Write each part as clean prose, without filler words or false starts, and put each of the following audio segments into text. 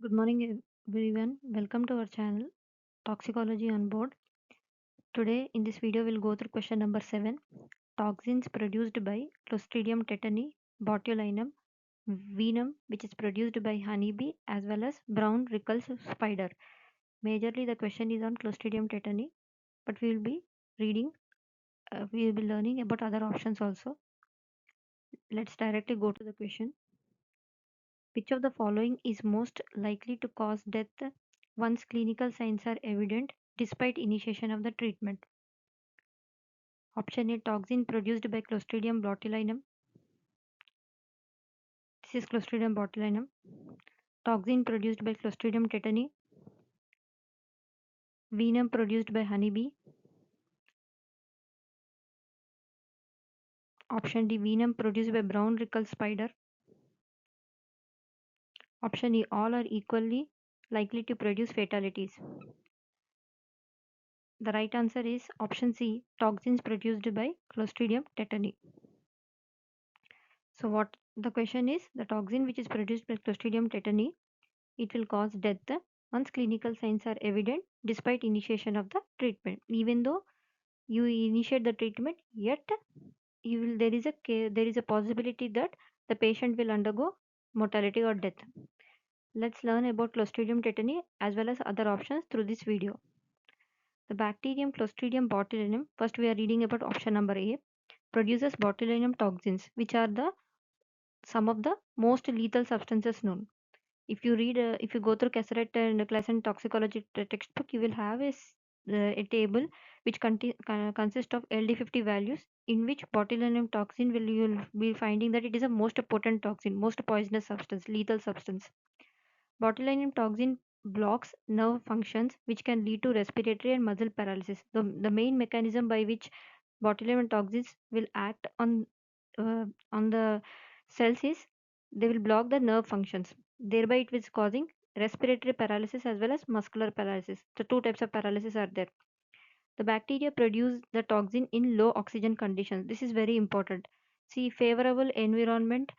Good morning, everyone. Welcome to our channel, Toxicology on Board. Today, in this video, we'll go through question number 7. Toxins produced by Clostridium tetani, botulinum, venom, which is produced by honeybee, as well as brown recluse spider. Majorly, the question is on Clostridium tetani, but we will be reading, we will be learning about other options also. Let's directly go to the question. Which of the following is most likely to cause death once clinical signs are evident despite initiation of the treatment? Option A, toxin produced by Clostridium botulinum. This is Clostridium botulinum. Toxin produced by Clostridium tetani. Venom produced by honeybee. Option D, venom produced by brown recluse spider. Option E, all are equally likely to produce fatalities. The right answer is option C, toxins produced by Clostridium tetani. So what the question is, the toxin which is produced by Clostridium tetani, it will cause death once clinical signs are evident despite initiation of the treatment. Even though you initiate the treatment, yet there is a possibility that the patient will undergo mortality or death. Let's learn about Clostridium tetani as well as other options through this video. The bacterium Clostridium botulinum, first we are reading about option number A, produces botulinum toxins, which are the some of the most lethal substances known. If you go through cassette and class and toxicology textbook, you will have a table which consists of LD50 values, in which botulinum toxin will you will be finding that it is a most potent toxin, most poisonous substance, lethal substance. Botulinum toxin blocks nerve functions, which can lead to respiratory and muscle paralysis. The main mechanism by which botulinum toxins will act on the cells is they will block the nerve functions. Thereby, it is causing respiratory paralysis as well as muscular paralysis. The two types of paralysis are there. The bacteria produce the toxin in low oxygen conditions. This is very important. See, favorable environment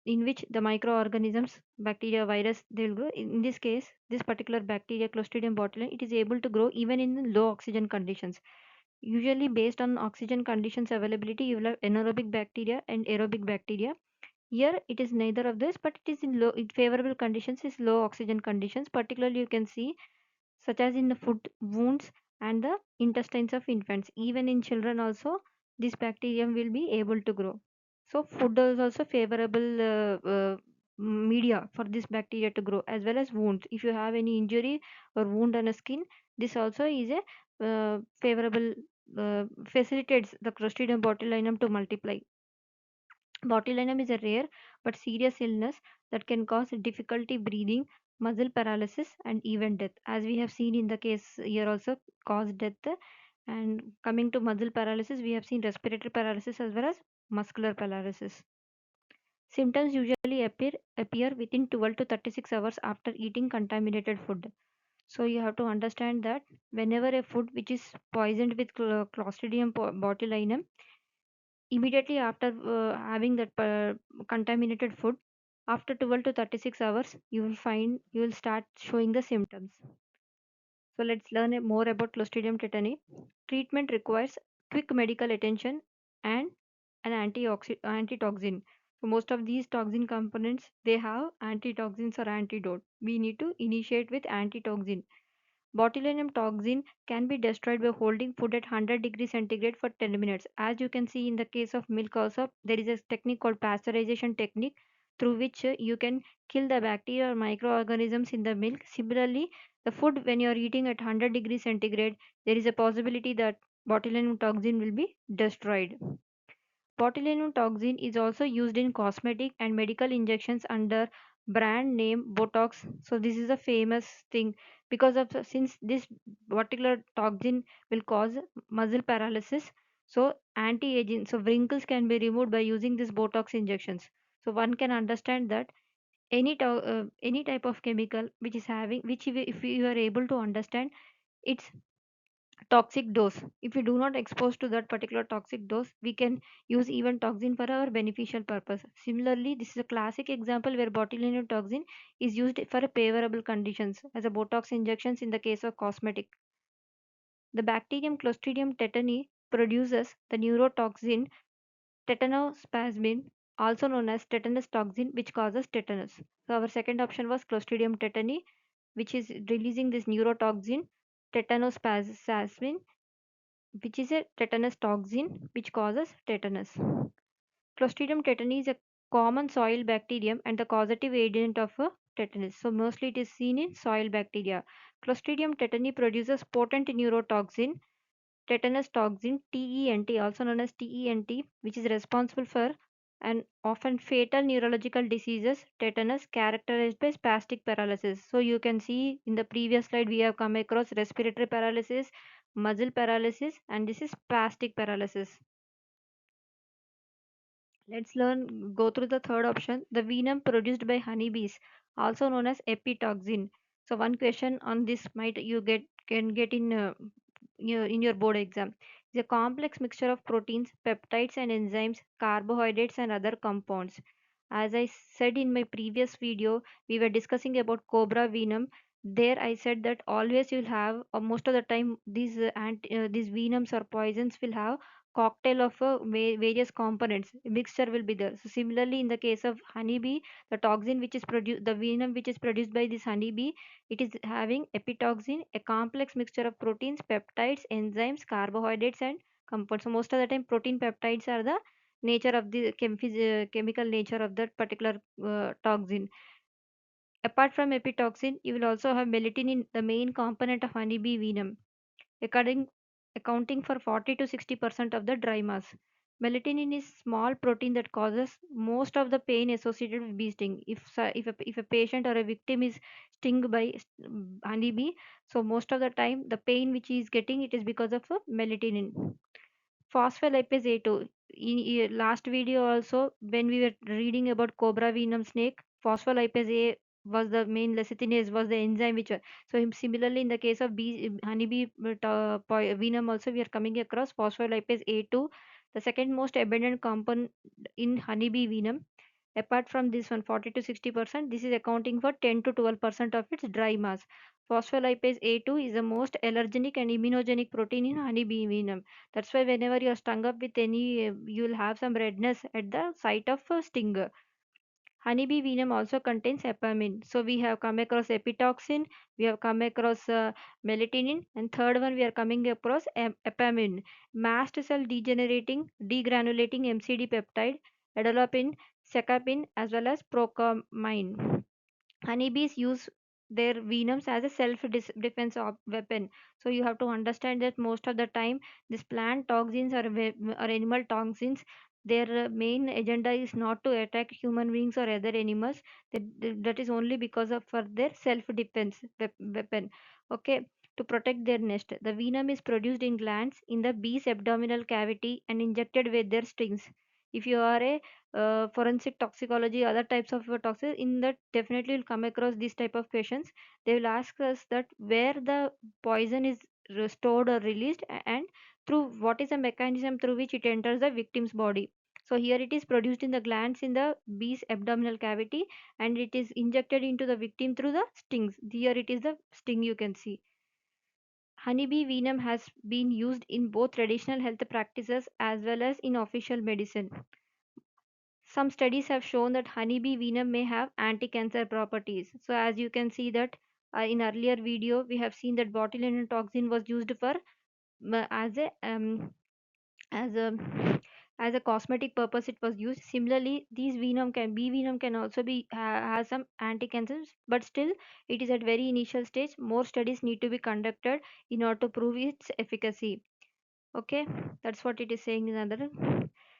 in which the microorganisms, bacteria, virus, they will grow. In this case, this particular bacteria, Clostridium botulinum, it is able to grow even in low oxygen conditions. Usually, based on oxygen conditions availability, you will have anaerobic bacteria and aerobic bacteria. Here, it is neither of this, but it is in favorable conditions, is low oxygen conditions. Particularly, you can see such as in the food wounds and the intestines of infants. Even in children also, this bacterium will be able to grow. So food is also favorable media for this bacteria to grow, as well as wounds. If you have any injury or wound on a skin, this also is a favorable facilitates the Clostridium botulinum to multiply. Botulinum is a rare but serious illness that can cause difficulty breathing, muscle paralysis, and even death. As we have seen in the case here, also cause death. And coming to muscle paralysis, we have seen respiratory paralysis as well as muscular paralysis. Symptoms usually appear within 12 to 36 hours after eating contaminated food. So you have to understand that whenever a food which is poisoned with Clostridium botulinum, immediately after having that contaminated food, after 12 to 36 hours, you will start showing the symptoms. So let's learn more about Clostridium tetani. Treatment requires quick medical attention and an antitoxin. So most of these toxin components, they have antitoxins or antidote. We need to initiate with antitoxin. Botulinum toxin can be destroyed by holding food at 100 degrees centigrade for 10 minutes. As you can see in the case of milk also, there is a technique called pasteurization technique, through which you can kill the bacteria or microorganisms in the milk. Similarly, the food when you are eating at 100 degrees centigrade, there is a possibility that botulinum toxin will be destroyed. Botulinum toxin is also used in cosmetic and medical injections under brand name Botox. So this is a famous thing because of since this particular toxin will cause muscle paralysis. So anti-aging, so wrinkles can be removed by using this Botox injections. So one can understand that any type of chemical which is having which if you are able to understand its toxic dose. If we do not expose to that particular toxic dose, we can use even toxin for our beneficial purpose. Similarly, this is a classic example where botulinum toxin is used for favorable conditions as a botox injections in the case of cosmetic. The bacterium Clostridium tetani produces the neurotoxin tetanospasmin, also known as tetanus toxin, which causes tetanus. So our second option was Clostridium tetani, which is releasing this neurotoxin tetanospasmin, which is a tetanus toxin which causes tetanus. Clostridium tetani is a common soil bacterium and the causative agent of tetanus. So mostly it is seen in soil bacteria. Clostridium tetani produces potent neurotoxin tetanus toxin TENT, also known as TENT, which is responsible for and often fatal neurological diseases, tetanus characterized by spastic paralysis. So you can see in the previous slide we have come across respiratory paralysis, muscle paralysis, and this is spastic paralysis. Let's go through the third option, the venom produced by honeybees, also known as epitoxin. So one question on this might you can get in your board exam. It's a complex mixture of proteins, peptides and enzymes, carbohydrates and other compounds. As I said in my previous video, we were discussing about cobra venom. There I said that always you'll have, or most of the time, these venoms or poisons will have cocktail of various components. Mixture will be there. So similarly, in the case of honeybee, the toxin which is produced, the venom which is produced by this honeybee, it is having epitoxin, a complex mixture of proteins, peptides, enzymes, carbohydrates, and compounds. So most of the time, protein peptides are the nature of the chemical nature of that particular toxin. Apart from epitoxin, you will also have melatonin, the main component of honeybee venom, according, accounting for 40 to 60% of the dry mass. Melatonin is small protein that causes most of the pain associated with bee sting. If a patient or a victim is stung by honeybee, so most of the time the pain which he is getting it is because of melatonin. Phospholipase A2. In last video also, when we were reading about cobra venom snake, phospholipase A was the main lecithinase was the enzyme which. So similarly, in the case of honeybee venom also, we are coming across phospholipase A2, the second most abundant compound in honeybee venom. Apart from this one, 40 to 60%, this is accounting for 10 to 12% of its dry mass. Phospholipase A2 is the most allergenic and immunogenic protein in honeybee venom. That's why whenever you are stung up with any, you will have some redness at the site of a stinger. Honeybee venom also contains epamine. So we have come across epitoxin, we have come across melatonin, and third one we are coming across epamine. Mast cell degenerating, degranulating MCD peptide, adolapine, secapine, as well as procamine. Honeybees use their venoms as a self defense weapon. So you have to understand that most of the time these plant toxins or animal toxins, their main agenda is not to attack human beings or other animals. That is only because of for their self defense weapon. Okay, to protect their nest. The venom is produced in glands in the bee's abdominal cavity and injected with their stings. If you are a forensic toxicology, other types of toxins, in that definitely will come across these type of questions. They will ask us that where the poison is stored or released, and through what is the mechanism through which it enters the victim's body. So here it is produced in the glands in the bee's abdominal cavity, and it is injected into the victim through the stings. Here it is the sting you can see. Honeybee venom has been used in both traditional health practices as well as in official medicine. Some studies have shown that honeybee venom may have anti-cancer properties. So as you can see that in earlier video we have seen that botulinum toxin was used for as a as a as a cosmetic purpose it was used. Similarly, these venom can bee venom can also be has some anti-cancers, but still it is at very initial stage. More studies need to be conducted in order to prove its efficacy. Okay, that's what it is saying in another.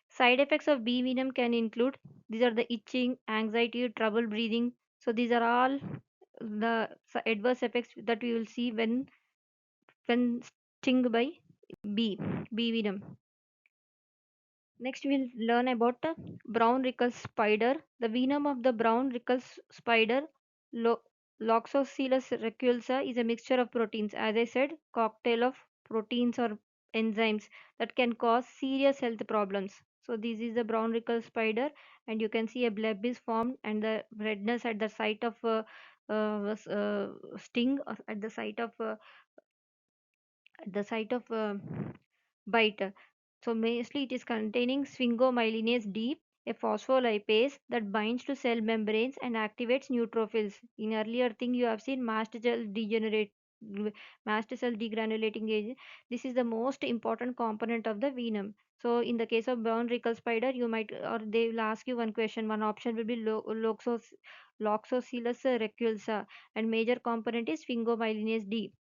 Side effects of bee venom can include, these are the itching, anxiety, trouble breathing. So these are all the adverse effects that we will see when stung by bee venom. Next, we'll learn about the brown recluse spider. The venom of the brown recluse spider, Lo- Loxosceles reculsa, is a mixture of proteins. As I said, cocktail of proteins or enzymes that can cause serious health problems. So this is the brown recluse spider, and you can see a bleb is formed and the redness at the site of sting, at the site of bite. So mostly it is containing sphingomyelinase D, a phospholipase that binds to cell membranes and activates neutrophils. In earlier thing you have seen mast cell degranulating agent. This is the most important component of the venom. So in the case of brown recluse spider, you might, or they will ask you one question. One option will be Loxosceles reculsa, and major component is sphingomyelinase D.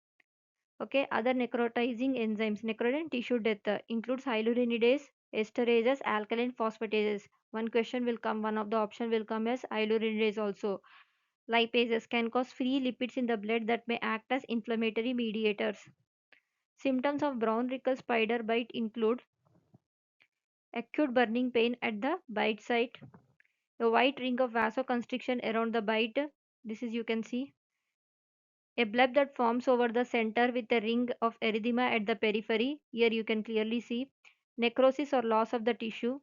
Okay, other necrotizing enzymes, necrotic tissue death includes hyaluronidase, esterases, alkaline phosphatases. One question will come, one of the option will come as hyaluronidase also. Lipases can cause free lipids in the blood that may act as inflammatory mediators. Symptoms of brown recluse spider bite include acute burning pain at the bite site, a white ring of vasoconstriction around the bite. This is you can see a bleb that forms over the center with a ring of erythema at the periphery. Here you can clearly see necrosis or loss of the tissue.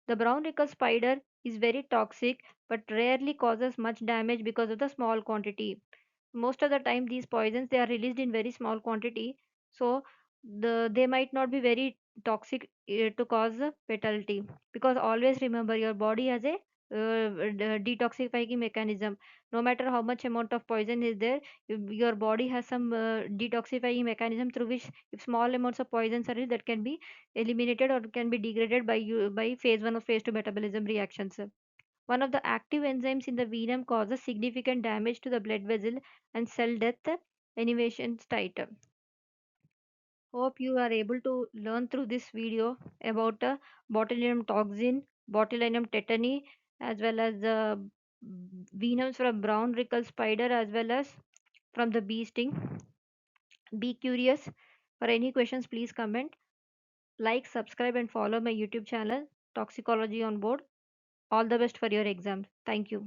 The brown recluse spider is very toxic but rarely causes much damage because of the small quantity. Most of the time these poisons they are released in very small quantity, so they might not be very toxic to cause a fatality, because always remember your body has a detoxifying mechanism. No matter how much amount of poison is there, your body has some detoxifying mechanism through which if small amounts of poisons are that can be eliminated or can be degraded by you by phase 1 or phase 2 metabolism reactions. One of the active enzymes in the venom causes significant damage to the blood vessel and cell death, innovation state. Hope you are able to learn through this video about botulinum toxin, botulinum tetani, as well as the venoms from brown recluse spider, as well as from the bee sting. Be curious. For any questions, please comment, like, subscribe, and follow my YouTube channel, Toxicology on Board. All the best for your exams. Thank you.